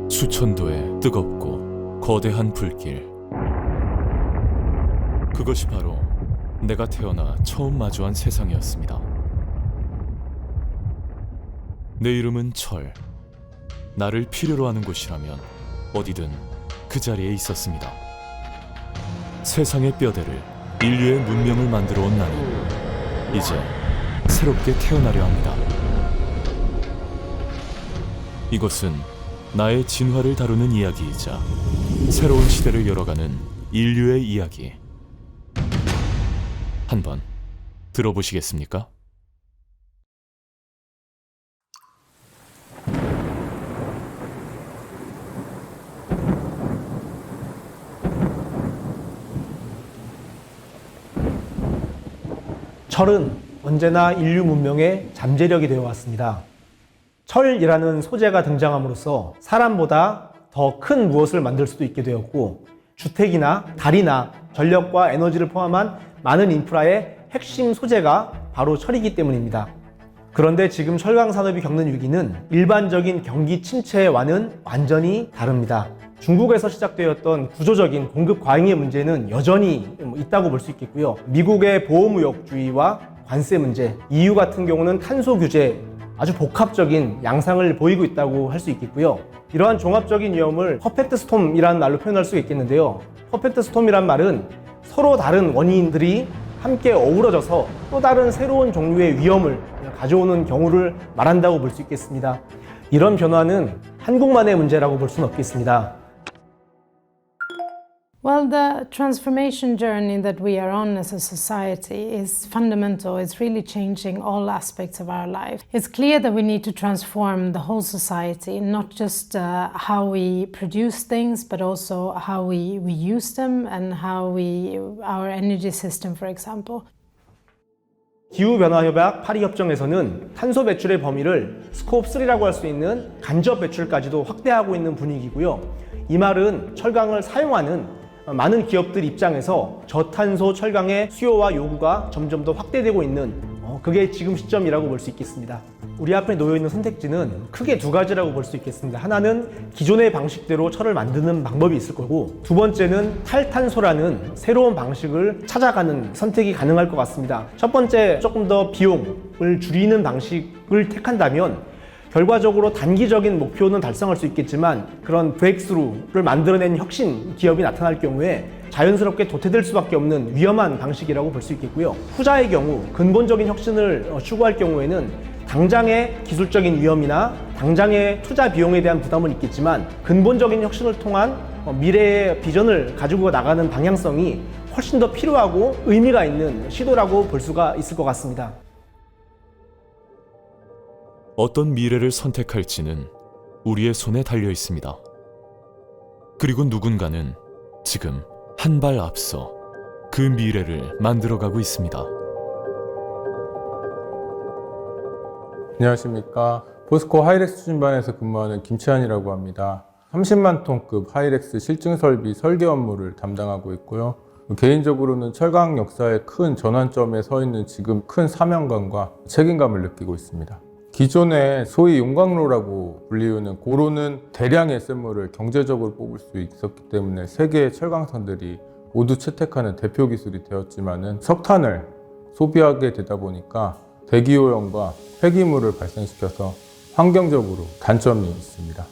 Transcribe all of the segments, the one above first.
수천도의 뜨겁고 거대한 불길. 그것이 바로 내가 태어나 처음 마주한 세상이었습니다. 내 이름은 철. 나를 필요로 하는 곳이라면 어디든 그 자리에 있었습니다. 세상의 뼈대를, 인류의 문명을 만들어 온 나는 이제 새롭게 태어나려 합니다. 이것은 나의 진화를 다루는 이야기이자 새로운 시대를 열어가는 인류의 이야기. 한번 들어보시겠습니까? 철은 언제나 인류 문명의 잠재력이 되어 왔습니다. 철이라는 소재가 등장함으로써 사람보다 더 큰 무엇을 만들 수도 있게 되었고, 주택이나 달이나 전력과 에너지를 포함한 많은 인프라의 핵심 소재가 바로 철이기 때문입니다. 그런데 지금 철강 산업이 겪는 위기는 일반적인 경기 침체와는 완전히 다릅니다. 중국에서 시작되었던 구조적인 공급 과잉의 문제는 여전히 있다고 볼 수 있겠고요. 미국의 보호무역주의와 관세 문제, EU 같은 경우는 탄소 규제, 아주 복합적인 양상을 보이고 있다고 할 수 있겠고요. 이러한 종합적인 위험을 퍼펙트 스톰이라는 말로 표현할 수 있겠는데요. 퍼펙트 스톰이란 말은 서로 다른 원인들이 함께 어우러져서 또 다른 새로운 종류의 위험을 가져오는 경우를 말한다고 볼 수 있겠습니다. 이런 변화는 한국만의 문제라고 볼 수는 없겠습니다. Well, the transformation journey that we are on as a society is fundamental. It's really changing all aspects of our life. It's clear that we need to transform the whole society, not just how we produce things, but also how we use them and our energy system, for example. 기후변화협약 파리협정에서는 탄소 배출의 범위를 스코프 3라고 할 수 있는 간접 배출까지도 확대하고 있는 분위기고요. 이 말은 철강을 사용하는 많은 기업들 입장에서 저탄소 철강의 수요와 요구가 점점 더 확대되고 있는 그게 지금 시점이라고 볼 수 있겠습니다. 우리 앞에 놓여 있는 선택지는 크게 두 가지라고 볼 수 있겠습니다. 하나는 기존의 방식대로 철을 만드는 방법이 있을 거고, 두 번째는 탈탄소라는 새로운 방식을 찾아가는 선택이 가능할 것 같습니다. 첫 번째, 조금 더 비용을 줄이는 방식을 택한다면 결과적으로 단기적인 목표는 달성할 수 있겠지만, 그런 브레이크스루를 만들어낸 혁신 기업이 나타날 경우에 자연스럽게 도태될 수밖에 없는 위험한 방식이라고 볼 수 있겠고요. 후자의 경우, 근본적인 혁신을 추구할 경우에는 당장의 기술적인 위험이나 당장의 투자 비용에 대한 부담은 있겠지만, 근본적인 혁신을 통한 미래의 비전을 가지고 나가는 방향성이 훨씬 더 필요하고 의미가 있는 시도라고 볼 수가 있을 것 같습니다. 어떤 미래를 선택할지는 우리의 손에 달려 있습니다. 그리고 누군가는 지금 한 발 앞서 그 미래를 만들어가고 있습니다. 안녕하십니까. 포스코 하이렉스 추진반에서 근무하는 김치환이라고 합니다. 30만 톤급 하이렉스 실증 설비 설계 업무를 담당하고 있고요. 개인적으로는 철강 역사의 큰 전환점에 서 있는 지금 큰 사명감과 책임감을 느끼고 있습니다. 기존에 소위 용광로라고 불리우는 고로는 대량의 쇳물을 경제적으로 뽑을 수 있었기 때문에 세계의 철강선들이 모두 채택하는 대표 기술이 되었지만은 석탄을 소비하게 되다 보니까 대기오염과 폐기물을 발생시켜서 환경적으로 단점이 있습니다.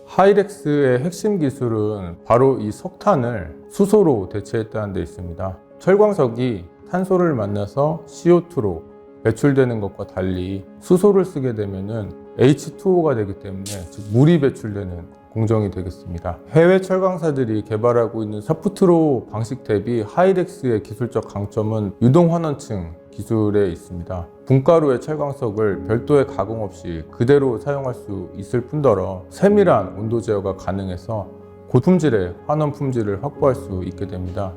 하이렉스의 핵심 기술은 바로 이 석탄을 수소로 대체했다는 데 있습니다. 철광석이 탄소를 만나서 CO2로 배출되는 것과 달리 수소를 쓰게 되면은 H2O가 되기 때문에 즉 물이 배출되는 공정이 되겠습니다. 해외 철강사들이 개발하고 있는 샤프트로 방식 대비 하이렉스의 기술적 강점은 유동 환원층 기술에 있습니다. 분가루의 철광석을 별도의 가공 없이 그대로 사용할 수 있을 뿐더러 세밀한 온도 제어가 가능해서 고품질의 환원 품질을 확보할 수 있게 됩니다.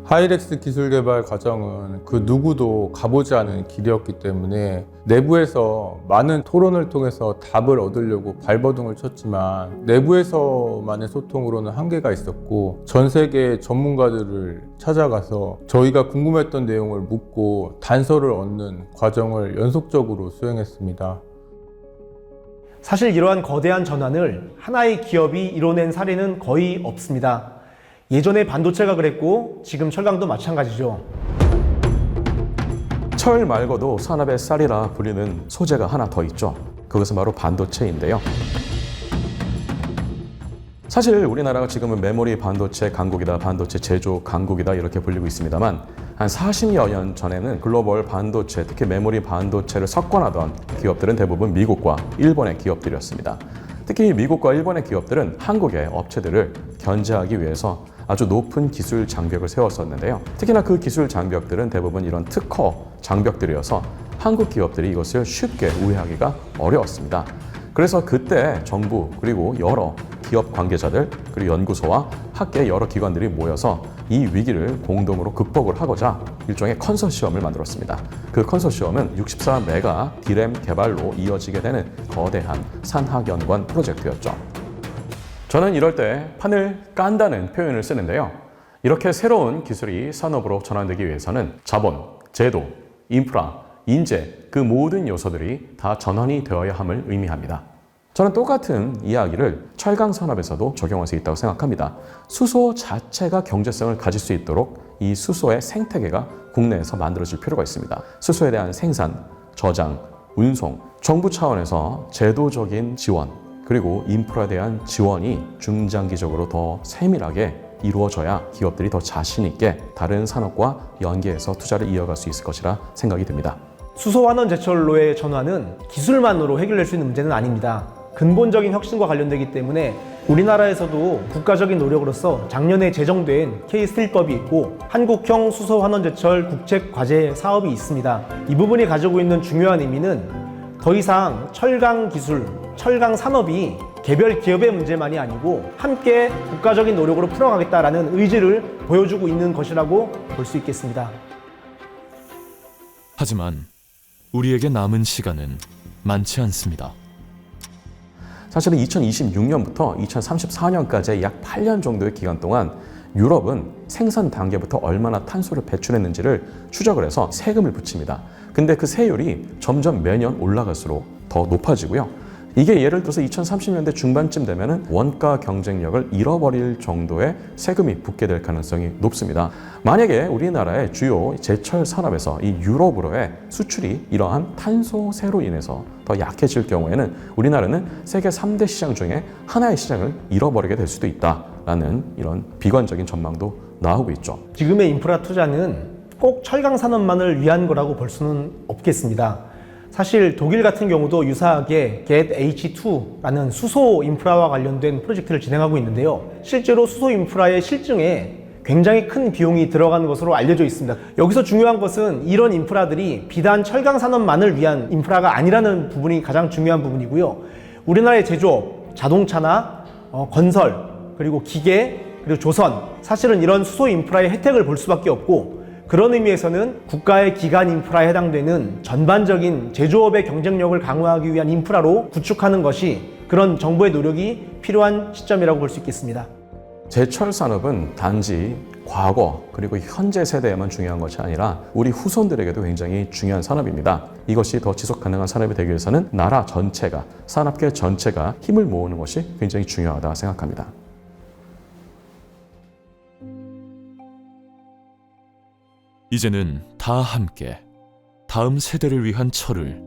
하이렉스 기술 개발 과정은 그 누구도 가보지 않은 길이었기 때문에 내부에서 많은 토론을 통해서 답을 얻으려고 발버둥을 쳤지만 내부에서만의 소통으로는 한계가 있었고 전 세계 전문가들을 찾아가서 저희가 궁금했던 내용을 묻고 단서를 얻는 과정을 연속적으로 수행했습니다. 사실 이러한 거대한 전환을 하나의 기업이 이뤄낸 사례는 거의 없습니다. 예전에 반도체가 그랬고 지금 철강도 마찬가지죠. 철 말고도 산업의 쌀이라 불리는 소재가 하나 더 있죠. 그것은 바로 반도체인데요. 사실 우리나라가 지금은 메모리 반도체 강국이다, 반도체 제조 강국이다 이렇게 불리고 있습니다만 한 40여 년 전에는 글로벌 반도체, 특히 메모리 반도체를 석권하던 기업들은 대부분 미국과 일본의 기업들이었습니다. 특히 미국과 일본의 기업들은 한국의 업체들을 견제하기 위해서 아주 높은 기술 장벽을 세웠었는데요. 특히나 그 기술 장벽들은 대부분 이런 특허 장벽들이어서 한국 기업들이 이것을 쉽게 우회하기가 어려웠습니다. 그래서 그때 정부 그리고 여러 기업 관계자들 그리고 연구소와 학계 여러 기관들이 모여서 이 위기를 공동으로 극복을 하고자 일종의 컨소시엄을 만들었습니다. 그 컨소시엄은 64메가 디램 개발로 이어지게 되는 거대한 산학연관 프로젝트였죠. 저는 이럴 때 판을 깐다는 표현을 쓰는데요. 이렇게 새로운 기술이 산업으로 전환되기 위해서는 자본, 제도, 인프라, 인재 그 모든 요소들이 다 전환이 되어야 함을 의미합니다. 저는 똑같은 이야기를 철강 산업에서도 적용할 수 있다고 생각합니다. 수소 자체가 경제성을 가질 수 있도록 이 수소의 생태계가 국내에서 만들어질 필요가 있습니다. 수소에 대한 생산, 저장, 운송, 정부 차원에서 제도적인 지원, 그리고 인프라에 대한 지원이 중장기적으로 더 세밀하게 이루어져야 기업들이 더 자신 있게 다른 산업과 연계해서 투자를 이어갈 수 있을 것이라 생각이 듭니다. 수소환원 제철로의 전환은 기술만으로 해결될 수 있는 문제는 아닙니다. 근본적인 혁신과 관련되기 때문에 우리나라에서도 국가적인 노력으로서 작년에 제정된 K-스틸법이 있고 한국형 수소환원제철 국책과제 사업이 있습니다. 이 부분이 가지고 있는 중요한 의미는 더 이상 철강 기술, 철강 산업이 개별 기업의 문제만이 아니고 함께 국가적인 노력으로 풀어가겠다라는 의지를 보여주고 있는 것이라고 볼 수 있겠습니다. 하지만 우리에게 남은 시간은 많지 않습니다. 사실은 2026년부터 2034년까지의 약 8년 정도의 기간 동안 유럽은 생산 단계부터 얼마나 탄소를 배출했는지를 추적을 해서 세금을 붙입니다. 근데 그 세율이 점점 매년 올라갈수록 더 높아지고요. 이게 예를 들어서 2030년대 중반쯤 되면은 원가 경쟁력을 잃어버릴 정도의 세금이 붙게 될 가능성이 높습니다. 만약에 우리나라의 주요 제철 산업에서 이 유럽으로의 수출이 이러한 탄소세로 인해서 더 약해질 경우에는 우리나라는 세계 3대 시장 중에 하나의 시장을 잃어버리게 될 수도 있다라는 이런 비관적인 전망도 나오고 있죠. 지금의 인프라 투자는 꼭 철강 산업만을 위한 거라고 볼 수는 없겠습니다. 사실 독일 같은 경우도 유사하게 GET-H2라는 수소 인프라와 관련된 프로젝트를 진행하고 있는데요. 실제로 수소 인프라의 실증에 굉장히 큰 비용이 들어가는 것으로 알려져 있습니다. 여기서 중요한 것은 이런 인프라들이 비단 철강 산업만을 위한 인프라가 아니라는 부분이 가장 중요한 부분이고요. 우리나라의 제조업, 자동차나 건설, 그리고 기계, 그리고 조선, 사실은 이런 수소 인프라의 혜택을 볼 수밖에 없고 그런 의미에서는 국가의 기간 인프라에 해당되는 전반적인 제조업의 경쟁력을 강화하기 위한 인프라로 구축하는 것이 그런 정부의 노력이 필요한 시점이라고 볼 수 있겠습니다. 제철 산업은 단지 과거 그리고 현재 세대에만 중요한 것이 아니라 우리 후손들에게도 굉장히 중요한 산업입니다. 이것이 더 지속 가능한 산업이 되기 위해서는 나라 전체가, 산업계 전체가 힘을 모으는 것이 굉장히 중요하다 생각합니다. 이제는 다 함께 다음 세대를 위한 철을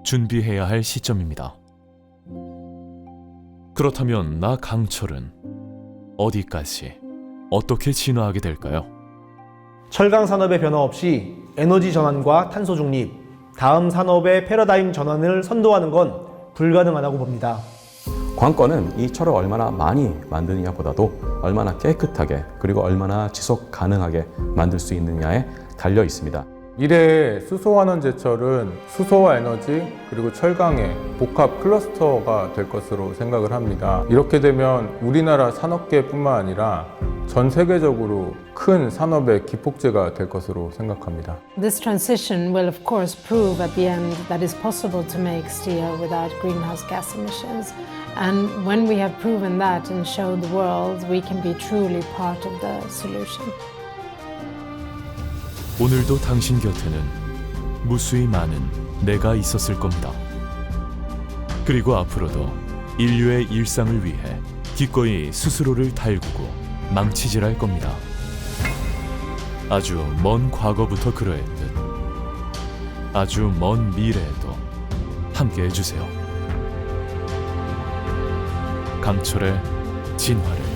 준비해야 할 시점입니다. 그렇다면 나 강철은 어디까지 어떻게 진화하게 될까요? 철강 산업의 변화 없이 에너지 전환과 탄소 중립, 다음 산업의 패러다임 전환을 선도하는 건 불가능하다고 봅니다. 관건은 이 철을 얼마나 많이 만드느냐보다도 얼마나 깨끗하게 그리고 얼마나 지속 가능하게 만들 수 있느냐에 달려 있습니다. 미래의 수소환원 제철은 수소와 에너지 그리고 철강의 복합 클러스터가 될 것으로 생각을 합니다. 이렇게 되면 우리나라 산업계뿐만 아니라 전 세계적으로 큰 산업의 기폭제가 될 것으로 생각합니다. This transition will of course prove at the end that it's possible to make steel without greenhouse gas emissions. And when we have proven that and showed the world, we can be truly part of the solution. 오늘도 당신 곁에는 무수히 많은 내가 있었을 겁니다. 그리고 앞으로도 인류의 일상을 위해 기꺼이 스스로를 달구고 망치질할 겁니다. 아주 먼 과거부터 그러했듯 아주 먼 미래에도 함께 해주세요. 강철의 진화를